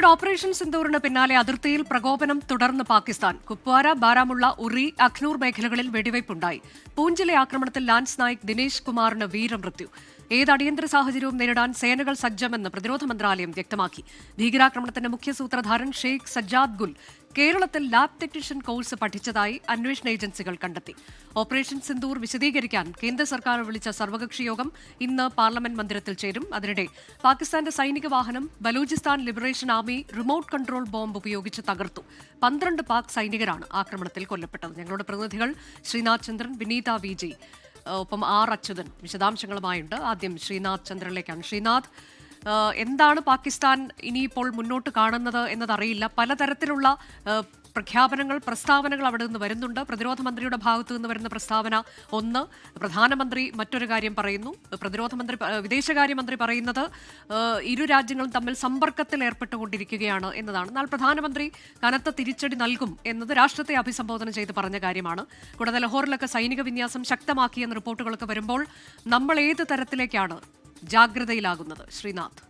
ഇന്ത്യയുടെ ഓപ്പറേഷൻ സിന്ദൂറിന് പിന്നാലെ അതിർത്തിയിൽ പ്രകോപനം തുടർന്ന് പാകിസ്ഥാൻ. കുപ്വാര, ബാരാമുള്ള, ഉറി, അഖ്നൂർ മേഖലകളിൽ വെടിവയ്പുണ്ടായി. പൂഞ്ചിലെ ആക്രമണത്തിൽ ലാൻസ് നായിക് ദിനേശ് കുമാറിന് വീരമൃത്യു. ഏത് അടിയന്തര സാഹചര്യവും നേരിടാൻ സേനകൾ സജ്ജമെന്ന് പ്രതിരോധ മന്ത്രാലയം വ്യക്തമാക്കി. ഭീകരാക്രമണത്തിന്റെ മുഖ്യ സൂത്രധാരൻ ഷെയ്ഖ് സജ്ജാദ് ഗുൽ കേരളത്തിൽ ലാബ് ടെക്നീഷ്യൻ കോഴ്സ് പഠിച്ചതായി അന്വേഷണ ഏജൻസികൾ കണ്ടെത്തി. ഓപ്പറേഷൻ സിന്ദൂർ വിശദീകരിക്കാൻ കേന്ദ്ര സർക്കാർ വിളിച്ച സർവകക്ഷി യോഗം ഇന്ന് പാർലമെന്റ് മന്ദിരത്തിൽ ചേരും. അതിനിടെ പാകിസ്ഥാന്റെ സൈനിക വാഹനം Balochistan liberation army remote control bomb ഉപയോഗിച്ച് തകർത്തു. 12 പാക് സൈനികരാണ് ആക്രമണത്തിൽ കൊല്ലപ്പെട്ടത്. ഞങ്ങളുടെ പ്രതിനിധികൾ ശ്രീനാഥ് ചന്ദ്രൻ, വിനീത വിജി, ഒപ്പം ആർ അച്യുതൻ വിശദാംശങ്ങളുമായുണ്ട്. ആദ്യം ശ്രീനാഥ് ചന്ദ്രനിലേക്കാണ്. ശ്രീനാഥ്, എന്താണ് പാകിസ്ഥാൻ ഇനിയിപ്പോൾ മുന്നോട്ട് കാണുന്നത് എന്നതറിയില്ല. പലതരത്തിലുള്ള പ്രഖ്യാപനങ്ങൾ, പ്രസ്താവനകൾ അവിടെ നിന്ന് വരുന്നുണ്ട്. പ്രതിരോധ മന്ത്രിയുടെ ഭാഗത്തു നിന്ന് വരുന്ന പ്രസ്താവന ഒന്ന്, പ്രധാനമന്ത്രി മറ്റൊരു കാര്യം പറയുന്നു. വിദേശകാര്യമന്ത്രി പറയുന്നത് ഇരു രാജ്യങ്ങളും തമ്മിൽ സമ്പർക്കത്തിൽ ഏർപ്പെട്ടുകൊണ്ടിരിക്കുകയാണ് എന്നതാണ്. എന്നാൽ പ്രധാനമന്ത്രി കനത്ത തിരിച്ചടി നൽകും എന്നത് രാഷ്ട്രത്തെ അഭിസംബോധന ചെയ്ത് പറഞ്ഞ കാര്യമാണ്. കൂടാതെ ലഹോറിലൊക്കെ സൈനിക വിന്യാസം ശക്തമാക്കിയെന്ന റിപ്പോർട്ടുകളൊക്കെ വരുമ്പോൾ നമ്മൾ ഏത് തരത്തിലേക്കാണ് ജാഗ്രതയിലാകുന്നത്? ശ്രീനാഥ്.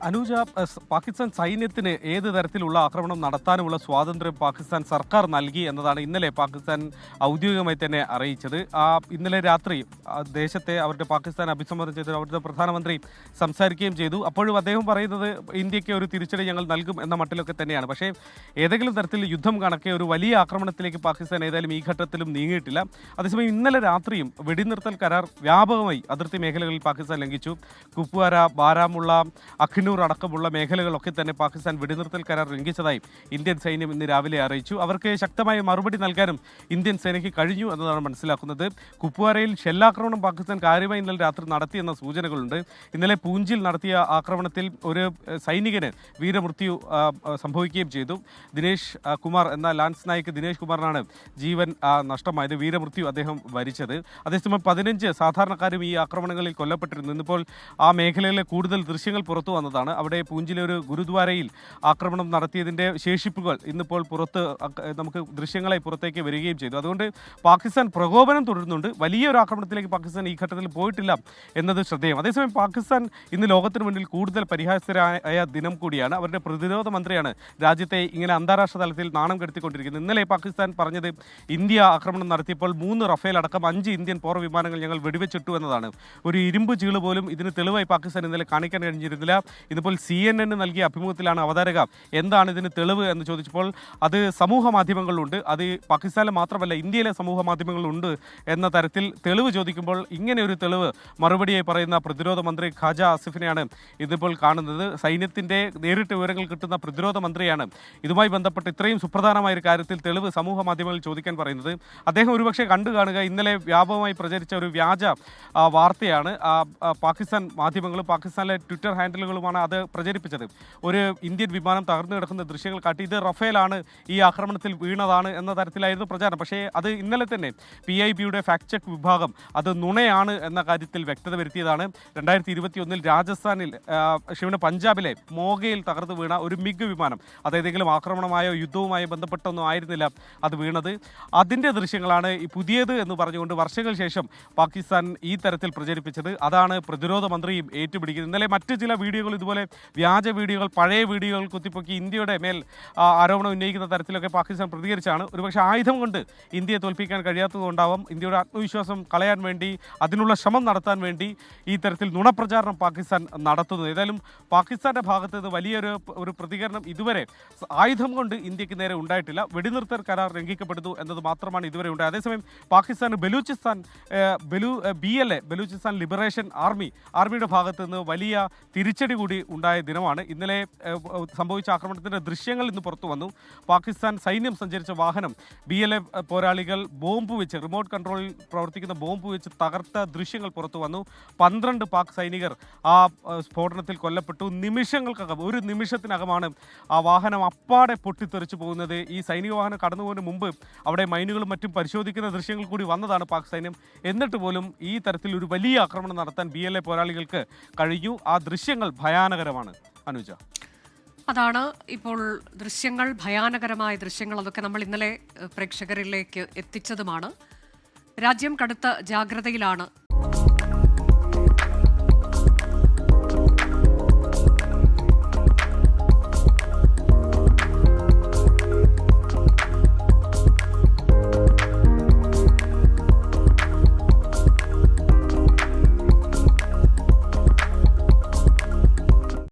അനുജ, പാകിസ്ഥാൻ സൈന്യത്തിന് ഏത് തരത്തിലുള്ള ആക്രമണം നടത്താനുമുള്ള സ്വാതന്ത്ര്യം പാകിസ്ഥാൻ സർക്കാർ നൽകി എന്നതാണ് ഇന്നലെ പാകിസ്ഥാൻ ഔദ്യോഗികമായി തന്നെ അറിയിച്ചത്. ഇന്നലെ രാത്രി ദേശത്തെ അവരുടെ പാകിസ്ഥാൻ അഭിസംബോധന ചെയ്ത് അവരുടെ പ്രധാനമന്ത്രി സംസാരിക്കുകയും ചെയ്തു. അപ്പോഴും അദ്ദേഹം പറയുന്നത് ഇന്ത്യക്ക് ഒരു തിരിച്ചടി ഞങ്ങൾ നൽകും എന്ന മട്ടിലൊക്കെ തന്നെയാണ്. പക്ഷേ ഏതെങ്കിലും തരത്തിൽ യുദ്ധം കണക്കെ ഒരു വലിയ ആക്രമണത്തിലേക്ക് പാകിസ്ഥാൻ ഏതായാലും ഈ ഘട്ടത്തിലും നീങ്ങിയിട്ടില്ല. അതേസമയം ഇന്നലെ രാത്രിയും വെടിനിർത്തൽ കരാർ വ്യാപകമായി അതിർത്തി മേഖലകളിൽ പാകിസ്ഥാൻ ലംഘിച്ചു. കുപ്വാര, ബാരാമുള്ള, അഖ്നൂർ അടക്കമുള്ള മേഖലകളൊക്കെ തന്നെ പാകിസ്ഥാൻ വെടിനിർത്തൽ കരാർ ലംഘിച്ചതായി ഇന്ത്യൻ സൈന്യം ഇന്ന് രാവിലെ അറിയിച്ചു. അവർക്ക് ശക്തമായ മറുപടി നൽകാനും ഇന്ത്യൻ സേനയ്ക്ക് കഴിഞ്ഞു എന്നതാണ് മനസ്സിലാക്കുന്നത്. കുപ്വാരയിൽ ഷെല്ലാക്രമണം പാകിസ്ഥാൻ കാര്യമായി ഇന്നലെ രാത്രി നടത്തിയെന്ന സൂചനകളുണ്ട്. ഇന്നലെ പൂഞ്ചിൽ നടത്തിയ ആക്രമണത്തിൽ ഒരു സൈനികന് വീരമൃത്യു സംഭവിക്കുകയും ചെയ്തു. ദിനേശ് കുമാർ എന്ന ലാൻസ് നായിക് ദിനേശ് കുമാറിനാണ് ജീവൻ നഷ്ടമായത്, വീരമൃത്യു അദ്ദേഹം വരിച്ചത്. അതേസമയം 15 സാധാരണക്കാരും ഈ ആക്രമണങ്ങളിൽ കൊല്ലപ്പെട്ടിരുന്നു. ഇന്നിപ്പോൾ ആ മേഖലയിലെ കൂടുതൽ ദൃശ്യങ്ങൾ പുറത്തു വന്നതാണ്. അവിടെ പൂഞ്ചിലെ ഒരു ഗുരുദ്വാരയിൽ ആക്രമണം നടത്തിയതിൻ്റെ ശേഷിപ്പുകൾ ഇന്നിപ്പോൾ നമുക്ക് ദൃശ്യങ്ങളായി പുറത്തേക്ക് വരികയും ചെയ്തു. അതുകൊണ്ട് പാകിസ്ഥാൻ പ്രകോപനം തുടരുന്നുണ്ട്. വലിയൊരു ആക്രമണത്തിലേക്ക് പാകിസ്ഥാൻ ഈ ഘട്ടത്തിൽ പോയിട്ടില്ല എന്നത് ശ്രദ്ധേയം. അതേസമയം പാകിസ്ഥാൻ ഇന്ന് ലോകത്തിന് മുന്നിൽ കൂടുതൽ പരിഹാസ്യരായ ദിനം കൂടിയാണ്. അവരുടെ പ്രതിരോധ മന്ത്രിയാണ് രാജ്യത്തെ ഇങ്ങനെ അന്താരാഷ്ട്ര തലത്തിൽ നാണം കെടുത്തിക്കൊണ്ടിരിക്കുന്നത്. ഇന്നലെ പാകിസ്ഥാൻ പറഞ്ഞത് ഇന്ത്യ ആക്രമണം നടത്തിയപ്പോൾ 3 റഫേൽ അടക്കം 5 ഇന്ത്യൻ പോർ വിമാനങ്ങൾ ഞങ്ങൾ വെടിവെച്ചിട്ടു എന്നതാണ്. ഒരു ഇരുമ്പ് ചീള് പോലും ഇതിന് തെളിവായി പാകിസ്ഥാൻ ഇന്നലെ കാണിക്കാൻ കഴിഞ്ഞിരുന്നില്ല. ഇതിപ്പോൾ CNN നൽകിയ അഭിമുഖത്തിലാണ് അവതാരക എന്താണ് ഇതിന് തെളിവ് എന്ന് ചോദിച്ചപ്പോൾ അത് സമൂഹ മാധ്യമങ്ങളിലുണ്ട്, അത് പാകിസ്ഥാനിലെ മാത്രമല്ല ഇന്ത്യയിലെ സമൂഹ മാധ്യമങ്ങളിലുണ്ട് എന്ന തരത്തിൽ തെളിവ് ചോദിക്കുമ്പോൾ ഇങ്ങനെ ഒരു തെളിവ് മറുപടിയായി പറയുന്ന പ്രതിരോധ മന്ത്രി ഖാജ ആസിഫിനെയാണ് ഇതിപ്പോൾ കാണുന്നത്. സൈന്യത്തിൻ്റെ നേരിട്ട് വിവരങ്ങൾ കിട്ടുന്ന പ്രതിരോധ മന്ത്രിയാണ് ഇതുമായി ബന്ധപ്പെട്ട് ഇത്രയും സുപ്രധാനമായ ഒരു കാര്യത്തിൽ തെളിവ് സമൂഹ മാധ്യമങ്ങളിൽ ചോദിക്കാൻ പറയുന്നത്. അദ്ദേഹം ഒരുപക്ഷെ കണ്ടു കാണുക ഇന്നലെ വ്യാപകമായി പ്രചരിച്ച ഒരു വ്യാജ വാർത്തയാണ്. പാകിസ്ഥാൻ മാധ്യമങ്ങളും പാകിസ്ഥാനിലെ ട്വിറ്റർ ഹാൻഡിലുകളുമാണ് അത് പ്രചരിപ്പിച്ചത്. ഒരു ഇന്ത്യൻ വിമാനം തകർന്നു കിടക്കുന്ന ദൃശ്യങ്ങൾ കാട്ടി ഇത് റഫേലാണ്, ഈ ആക്രമണത്തിൽ വീണതാണ് എന്ന തരത്തിലായിരുന്നു പ്രചാരണം. പക്ഷേ അത് ഇന്നലെ തന്നെ PIBയുടെ ഫാക്ട് ചെക്ക് വിഭാഗം അത് നുണയാണ് എന്ന കാര്യത്തിൽ വ്യക്തത വരുത്തിയതാണ്. 2021 പഞ്ചാബിലെ മോഗയിൽ തകർന്നു വീണ ഒരു മിഗ് വിമാനം, അതേതെങ്കിലും ആക്രമണമായോ യുദ്ധവുമായോ ബന്ധപ്പെട്ടൊന്നും ആയിരുന്നില്ല അത് വീണത്. അതിൻ്റെ ദൃശ്യങ്ങളാണ് ഈ പുതിയത് എന്ന് പറഞ്ഞുകൊണ്ട് വർഷങ്ങൾക്ക് ശേഷം പാകിസ്ഥാൻ ഈ തരത്തിൽ പ്രചരിപ്പിച്ചത്. അതാണ് പ്രതിരോധ മന്ത്രിയും ഏറ്റുപിടിക്കുന്നത്. ഇന്നലെ മറ്റ് ചില വീഡിയോകൾ ഇതുപോലെ വ്യാജ വീഡിയോകൾ, പഴയ വീഡിയോകൾ കുത്തിപ്പൊക്കി ഇന്ത്യയുടെ മേൽ ആരോപണം ഉന്നയിക്കുന്ന തരത്തിലൊക്കെ പാകിസ്ഥാൻ പ്രതികരിച്ചാണ്. ഒരുപക്ഷെ ആയുധം കൊണ്ട് ഇന്ത്യയെ തോൽപ്പിക്കാൻ കഴിയാത്തതുകൊണ്ടാവാം ഇന്ത്യയുടെ ആത്മവിശ്വാസം കളയാൻ വേണ്ടി, അതിനുള്ള ശ്രമം നടത്താൻ വേണ്ടി ഈ തരത്തിൽ നുണപ്രചാരണം പാകിസ്ഥാൻ നടത്തുന്നത്. ഏതായാലും പാകിസ്ഥാന്റെ ഭാഗത്ത് നിന്ന് വലിയൊരു പ്രതികരണം ഇതുവരെ ആയുധം കൊണ്ട് ഇന്ത്യക്ക് നേരെ ഉണ്ടായിട്ടില്ല. വെടിനിർത്തൽ കരാർ ലംഘിക്കപ്പെടുന്നു എന്നത് മാത്രമാണ് ഇതുവരെ ഉണ്ടായത്. അതേസമയം പാകിസ്ഥാന് BLA ബലൂചിസ്ഥാൻ ലിബറേഷൻ ആർമിയുടെ ഭാഗത്ത് നിന്ന് വലിയ തിരിച്ചടി കൂടി ഉണ്ടായ ദിനമാണ്. ഇന്നലെ സംഭവിച്ച ആക്രമണത്തിൻ്റെ ദൃശ്യങ്ങൾ ഇന്ന് പുറത്തു വന്നു. പാകിസ്ഥാൻ സൈന്യം സഞ്ചരിച്ച വാഹനം BLA പോരാളികൾ ബോംബ് വെച്ച്, റിമോട്ട് കൺട്രോളിൽ പ്രവർത്തിക്കുന്ന ബോംബ് വെച്ച് തകർത്ത ദൃശ്യങ്ങൾ പുറത്തു വന്നു. 12 പാക് സൈനികർ ആ സ്ഫോടനത്തിൽ കൊല്ലപ്പെട്ടു. ഒരു നിമിഷത്തിനകമാണ് ആ വാഹനം അപ്പാടെ പൊട്ടിത്തെറിച്ചു പോകുന്നത്. ഈ സൈനിക വാഹനം കടന്നുപോകുന്നതിന് മുമ്പ് അവിടെ മൈനുകളും മറ്റും പരിശോധിക്കുന്ന ദൃശ്യങ്ങൾ കൂടി വന്നതാണ് പാക് സൈന്യം. എന്നിട്ട് പോലും ഈ തരത്തിൽ ഒരു വലിയ ആക്രമണം നടത്താൻ BLA പോരാളികൾക്ക് കഴിഞ്ഞു. ആ ദൃശ്യങ്ങൾ ഭയാനകരമാണ് അനുജ. അതാണ് ഇപ്പോൾ ദൃശ്യങ്ങൾ, ഭയാനകരമായ ദൃശ്യങ്ങൾ. അതൊക്കെ നമ്മൾ ഇന്നലെ പ്രേക്ഷകരിലേക്ക് എത്തിച്ചതുമാണ്. രാജ്യം കടുത്ത ജാഗ്രതയിലാണ്.